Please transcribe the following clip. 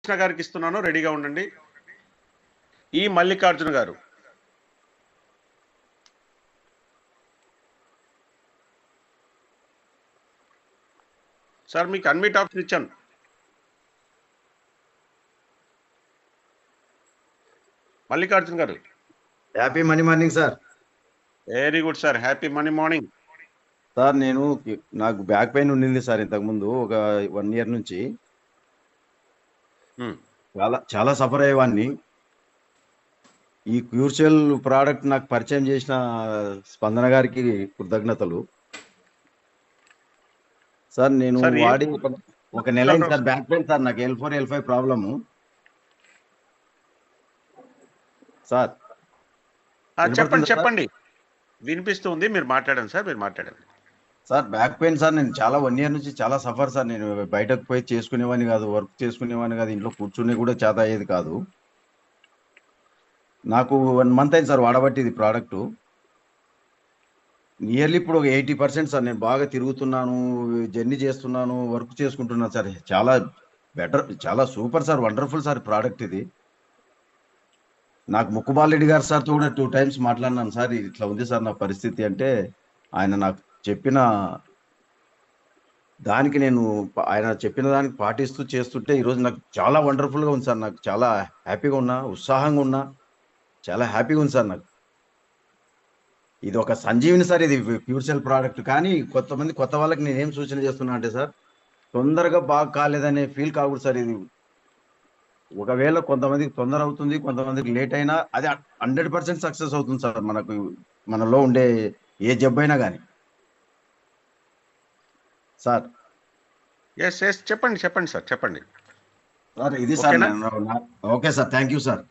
కృష్ణ గారికి ఇస్తున్నాను, రెడీగా ఉండండి. ఈ మల్లికార్జున గారు. సార్ మీకు అన్మ్యూట్ ఆప్షన్ ఇచ్చాను. మల్లికార్జున గారు. Happy money morning sir. Very good sir, happy money morning. Sir నాకు బ్యాక్ పెయిన్ ఉండింది సార్ ఇంతకుముందు ఒక 1 year నుంచి. చాలా సఫర్ అయ్యేవాడిని. ఈ క్యూర్షెల్ ప్రోడక్ట్ నాకు పరిచయం చేసిన స్పందన గారికి కృతజ్ఞతలు సార్. నేను వాడి ఒక నెల అయింది సార్. బ్యాక్ పెయిన్ సార్, నాకు L4 L5 ప్రాబ్లము సార్. చెప్పండి, వినిపిస్తుంది, మీరు మాట్లాడండి సార్, మీరు మాట్లాడండి సార్. బ్యాక్ పెయిన్ సార్, నేను చాలా 1 year నుంచి చాలా సఫర్ సార్. నేను బయటకు పోయి చేసుకునేవాడిని కాదు, వర్క్ చేసుకునేవాడిని కాదు, ఇంట్లో కూర్చుని కూడా చేత అయ్యేది కాదు. నాకు 1 month అయింది సార్ వాడబట్టి ఇది ప్రోడక్ట్. నియర్లీ ఇప్పుడు ఒక 80% సార్. నేను బాగా తిరుగుతున్నాను, జర్నీ చేస్తున్నాను, వర్క్ చేసుకుంటున్నాను సార్. చాలా బెటర్, చాలా super sir, wonderful sir product ఇది. నాకు ముక్కుబాలరెడ్డి గారు సార్తో కూడా 2 times మాట్లాడినాను సార్. ఇట్లా ఉంది సార్ నా పరిస్థితి అంటే, ఆయన నాకు చెప్పిన దానికి ఆయన చెప్పిన దానికి పాటిస్తూ చేస్తుంటే ఈరోజు నాకు చాలా వండర్ఫుల్గా ఉంది సార్. నాకు చాలా హ్యాపీగా ఉన్నా, ఉత్సాహంగా ఉన్నా, చాలా హ్యాపీగా ఉంది సార్. నాకు ఇది ఒక సంజీవిని సార్, ఇది క్యూర్షెల్ ప్రోడక్ట్. కానీ కొత్త వాళ్ళకి నేనేం సూచన చేస్తున్నా అంటే సార్, తొందరగా బాగా కాలేదనే ఫీల్ కాకూడదు సార్. ఇది ఒకవేళ కొంతమందికి తొందర అవుతుంది, కొంతమందికి లేట్ అయినా అది 100% సక్సెస్ అవుతుంది సార్. మనలో ఉండే ఏ జబ్బైనా కానీ సార్. చెప్పండి సార్, చెప్పండి సార్. ఇది sir. Okay sir, thank you sir.